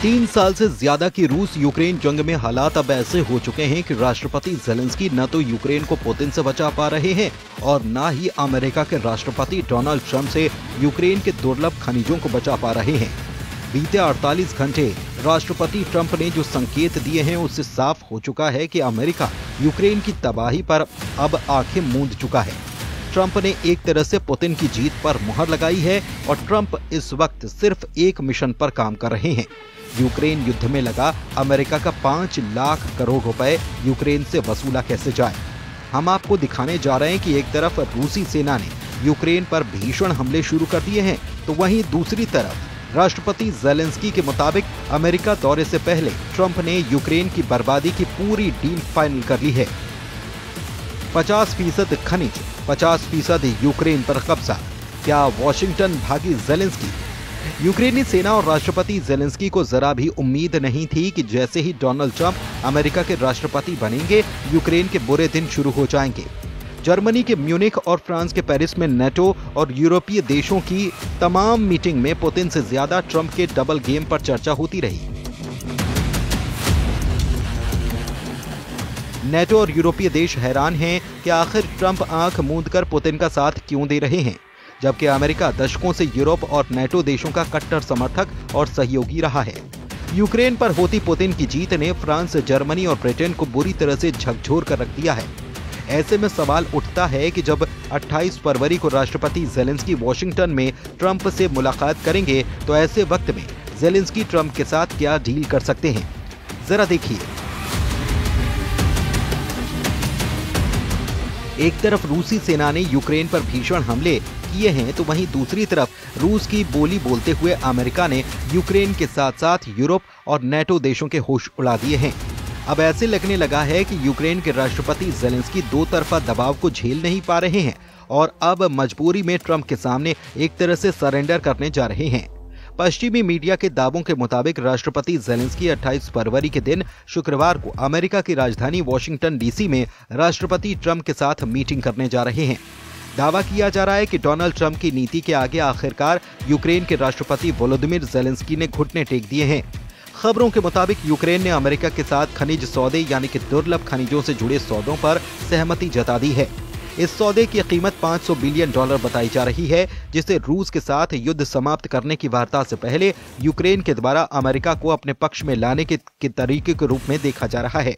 3 साल से ज्यादा की रूस यूक्रेन जंग में हालात अब ऐसे हो चुके हैं कि राष्ट्रपति जेलेंस्की न तो यूक्रेन को पुतिन से बचा पा रहे हैं और न ही अमेरिका के राष्ट्रपति डोनाल्ड ट्रंप से यूक्रेन के दुर्लभ खनिजों को बचा पा रहे हैं। बीते 48 घंटे राष्ट्रपति ट्रंप ने जो संकेत दिए हैं उससे साफ हो चुका है कि अमेरिका यूक्रेन की तबाही पर अब आंखें मूंद चुका है। ट्रंप ने एक तरह से पुतिन की जीत पर मुहर लगाई है और ट्रंप इस वक्त सिर्फ एक मिशन पर काम कर रहे हैं। यूक्रेन युद्ध में लगा अमेरिका का 5 लाख करोड़ रुपए यूक्रेन से वसूला कैसे जाए। हम आपको दिखाने जा रहे हैं कि एक तरफ रूसी सेना ने यूक्रेन पर भीषण हमले शुरू कर दिए हैं, तो वहीं दूसरी तरफ राष्ट्रपति जेलेंस्की के मुताबिक अमेरिका दौरे से पहले ट्रंप ने यूक्रेन की बर्बादी की पूरी डील फाइनल कर ली है। 50% खनिज, 50% यूक्रेन पर कब्जा। क्या वॉशिंगटन भागी जेलेंस्की? यूक्रेनी सेना और राष्ट्रपति जेलेंस्की को जरा भी उम्मीद नहीं थी कि जैसे ही डोनाल्ड ट्रंप अमेरिका के राष्ट्रपति बनेंगे, यूक्रेन के बुरे दिन शुरू हो जाएंगे। जर्मनी के म्यूनिख और फ्रांस के पेरिस में नेटो और यूरोपीय देशों की तमाम मीटिंग में पुतिन से ज्यादा ट्रंप के डबल गेम पर चर्चा होती रही। नेटो और यूरोपीय देश हैरान हैं कि आखिर ट्रंप आंख मूंदकर पुतिन का साथ क्यों दे रहे हैं, जबकि अमेरिका दशकों से यूरोप और नेटो देशों का कट्टर समर्थक और सहयोगी रहा है। यूक्रेन पर होती पुतिन की जीत ने फ्रांस, जर्मनी और ब्रिटेन को बुरी तरह से झकझोर कर रख दिया है। ऐसे में सवाल उठता है कि जब 28 फरवरी को राष्ट्रपति जेलेंस्की वॉशिंगटन में ट्रंप से मुलाकात करेंगे, तो ऐसे वक्त में जेलेंस्की ट्रंप के साथ क्या डील कर सकते हैं, जरा देखिए। एक तरफ रूसी सेना ने यूक्रेन पर भीषण हमले किए हैं, तो वहीं दूसरी तरफ रूस की बोली बोलते हुए अमेरिका ने यूक्रेन के साथ साथ यूरोप और नेटो देशों के होश उड़ा दिए हैं। अब ऐसे लगने लगा है कि यूक्रेन के राष्ट्रपति जेलेंस्की दो तरफा दबाव को झेल नहीं पा रहे हैं और अब मजबूरी में ट्रंप के सामने एक तरह से सरेंडर करने जा रहे हैं। पश्चिमी मीडिया के दावों के मुताबिक राष्ट्रपति जेलेंस्की 28 फरवरी के दिन शुक्रवार को अमेरिका की राजधानी वॉशिंगटन डीसी में राष्ट्रपति ट्रंप के साथ मीटिंग करने जा रहे हैं। दावा किया जा रहा है कि डोनाल्ड ट्रंप की नीति के आगे आखिरकार यूक्रेन के राष्ट्रपति वोलोदिमीर जेलेंस्की ने घुटने टेक दिए हैं। खबरों के मुताबिक यूक्रेन ने अमेरिका के साथ खनिज सौदे यानी कि दुर्लभ खनिजों से जुड़े सौदों पर सहमति जता दी है। इस सौदे की कीमत $500 बिलियन बताई जा रही है, जिसे रूस के साथ युद्ध समाप्त करने की वार्ता से पहले यूक्रेन के द्वारा अमेरिका को अपने पक्ष में लाने के तरीके के रूप में देखा जा रहा है।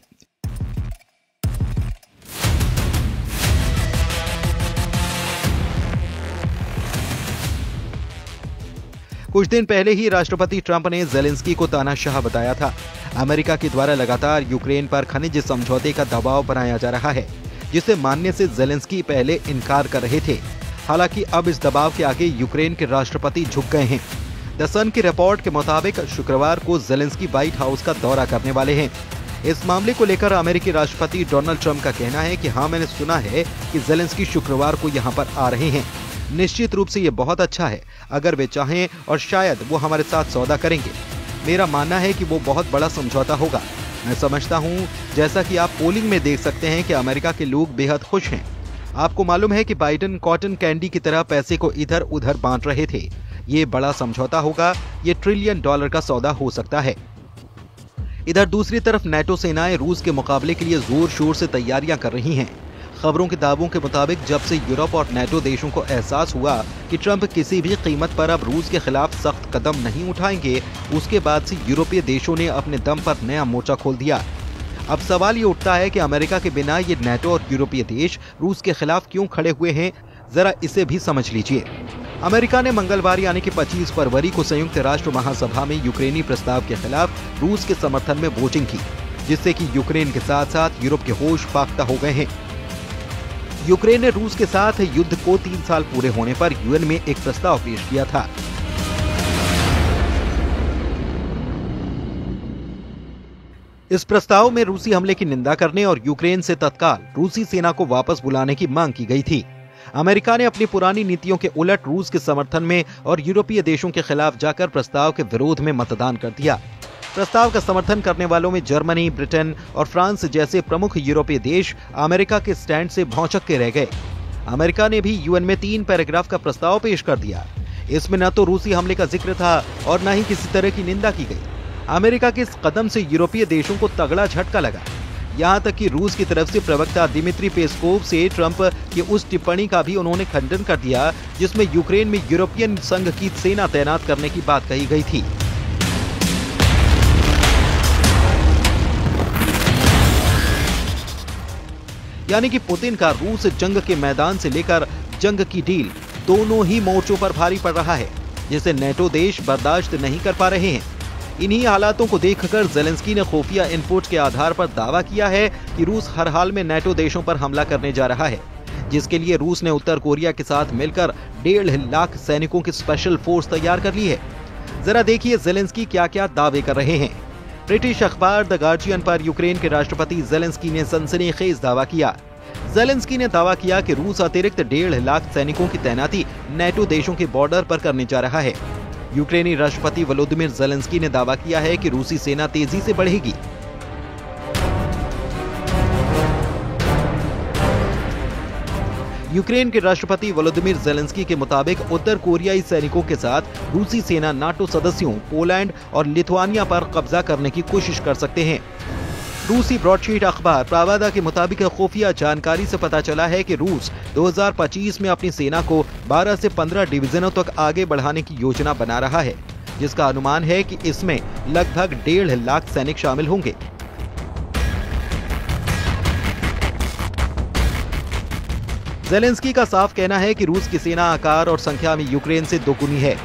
कुछ दिन पहले ही राष्ट्रपति ट्रंप ने जेलेंस्की को तानाशाह बताया था। अमेरिका के द्वारा लगातार यूक्रेन पर खनिज समझौते का दबाव बनाया जा रहा है, जिसे मानने से जेलेंस्की पहले इनकार कर रहे थे। हालांकि अब इस दबाव के आगे यूक्रेन के राष्ट्रपति झुक गए हैं। द सन की रिपोर्ट के मुताबिक शुक्रवार को जेलेंस्की व्हाइट हाउस का दौरा करने वाले हैं। इस मामले को लेकर अमेरिकी राष्ट्रपति डोनाल्ड ट्रंप का कहना है कि हाँ, मैंने सुना है कि जेलेंस्की शुक्रवार को यहाँ पर आ रहे हैं। निश्चित रूप से ये बहुत अच्छा है अगर वे चाहें और शायद वो हमारे साथ सौदा करेंगे। मेरा मानना है कि वो बहुत बड़ा समझौता होगा। मैं समझता हूँ, जैसा कि आप पोलिंग में देख सकते हैं कि अमेरिका के लोग बेहद खुश हैं। आपको मालूम है कि बाइडेन कॉटन कैंडी की तरह पैसे को इधर उधर बांट रहे थे। ये बड़ा समझौता होगा, ये $1 ट्रिलियन का सौदा हो सकता है। इधर दूसरी तरफ नेटो सेनाएं रूस के मुकाबले के लिए जोर शोर से तैयारियां कर रही हैं। खबरों के दावों के मुताबिक जब से यूरोप और नेटो देशों को एहसास हुआ कि ट्रंप किसी भी कीमत पर अब रूस के खिलाफ सख्त कदम नहीं उठाएंगे, उसके बाद से यूरोपीय देशों ने अपने दम पर नया मोर्चा खोल दिया। अब सवाल ये उठता है कि अमेरिका के बिना ये नेटो और यूरोपीय देश रूस के खिलाफ क्यों खड़े हुए हैं, जरा इसे भी समझ लीजिए। अमेरिका ने मंगलवार यानी कि 25 फरवरी को संयुक्त राष्ट्र महासभा में यूक्रेनी प्रस्ताव के खिलाफ रूस के समर्थन में वोटिंग की, जिससे कि यूक्रेन के साथ साथ यूरोप के होश फाख्ता हो गए हैं। यूक्रेन ने रूस के साथ युद्ध को 3 साल पूरे होने पर यूएन में एक प्रस्ताव पेश किया था। इस प्रस्ताव में रूसी हमले की निंदा करने और यूक्रेन से तत्काल रूसी सेना को वापस बुलाने की मांग की गई थी। अमेरिका ने अपनी पुरानी नीतियों के उलट रूस के समर्थन में और यूरोपीय देशों के खिलाफ जाकर प्रस्ताव के विरोध में मतदान कर दिया। प्रस्ताव का समर्थन करने वालों में जर्मनी, ब्रिटेन और फ्रांस जैसे प्रमुख यूरोपीय देश अमेरिका के स्टैंड से भौंचक के रह गए। अमेरिका ने भी यूएन में 3 पैराग्राफ का प्रस्ताव पेश कर दिया। इसमें न तो रूसी हमले का जिक्र था और न ही किसी तरह की निंदा की गई। अमेरिका के इस कदम से यूरोपीय देशों को तगड़ा झटका लगा। यहाँ तक कि रूस की तरफ से प्रवक्ता दिमित्री पेस्कोव से ट्रंप की उस टिप्पणी का भी उन्होंने खंडन कर दिया जिसमें यूक्रेन में यूरोपियन संघ की सेना तैनात करने की बात कही गई थी। यानी कि पुतिन का रूस जंग के मैदान से लेकर जंग की डील दोनों ही मोर्चों पर भारी पड़ रहा है, जिसे नेटो देश बर्दाश्त नहीं कर पा रहे हैं। इन्हीं हालातों को देखकर ज़ेलेंस्की ने खुफिया इनपुट के आधार पर दावा किया है कि रूस हर हाल में नेटो देशों पर हमला करने जा रहा है, जिसके लिए रूस ने उत्तर कोरिया के साथ मिलकर 1.5 लाख सैनिकों की स्पेशल फोर्स तैयार कर ली है। जरा देखिए ज़ेलेंस्की क्या क्या दावे कर रहे हैं। ब्रिटिश अखबार द गार्जियन पर यूक्रेन के राष्ट्रपति ज़ेलेंस्की ने सनसनीखेज दावा किया। ज़ेलेंस्की ने दावा किया कि रूस अतिरिक्त 1.5 लाख सैनिकों की तैनाती नेटो देशों के बॉर्डर पर करने जा रहा है। यूक्रेनी राष्ट्रपति वोलोदिमीर ज़ेलेंस्की ने दावा किया है कि रूसी सेना तेजी से बढ़ेगी। यूक्रेन के राष्ट्रपति वोलोदिमीर ज़ेलेंस्की के मुताबिक उत्तर कोरियाई सैनिकों के साथ रूसी सेना नाटो सदस्यों पोलैंड और लिथुआनिया पर कब्जा करने की कोशिश कर सकते हैं। रूसी ब्रॉडशीट अखबार प्रावादा के मुताबिक खुफिया जानकारी से पता चला है कि रूस 2025 में अपनी सेना को 12 से 15 डिवीजनों तक आगे बढ़ाने की योजना बना रहा है, जिसका अनुमान है कि इसमें लगभग 1.5 लाख सैनिक शामिल होंगे। ज़ेलेंस्की का साफ कहना है कि रूस की सेना आकार और संख्या में यूक्रेन से दोगुनी है।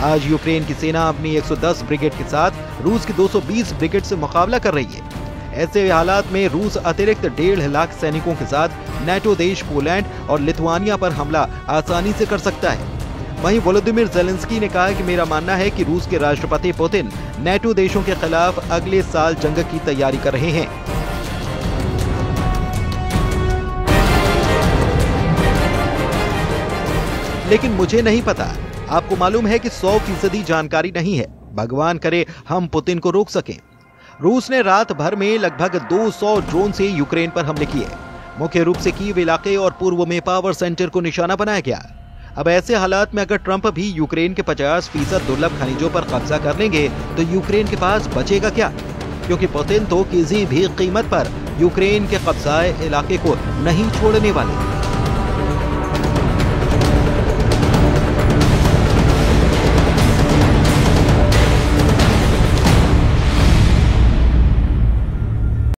आज यूक्रेन की सेना अपनी 110 ब्रिगेड के साथ रूस की 220 ब्रिगेड से मुकाबला कर रही है। ऐसे हालात में रूस अतिरिक्त 1.5 लाख सैनिकों के साथ नेटो देश पोलैंड और लिथुआनिया पर हमला आसानी से कर सकता है। वहीं वोलोदिमीर ज़ेलेंस्की ने कहा कि मेरा मानना है कि रूस के राष्ट्रपति पुतिन नेटो देशों के खिलाफ अगले साल जंग की तैयारी कर रहे हैं। लेकिन मुझे नहीं पता, आपको मालूम है कि 100% जानकारी नहीं है। भगवान करे हम पुतिन को रोक सकें। रूस ने रात भर में लगभग 200 ड्रोन से यूक्रेन पर हमले किए। मुख्य रूप से कीव इलाके और पूर्व में पावर सेंटर को निशाना बनाया गया। अब ऐसे हालात में अगर ट्रंप भी यूक्रेन के 50% दुर्लभ खनिजों पर कब्जा कर लेंगे तो यूक्रेन के पास बचेगा क्या? क्योंकि पुतिन तो किसी भी कीमत पर यूक्रेन के कब्जाए इलाके को नहीं छोड़ने वाले।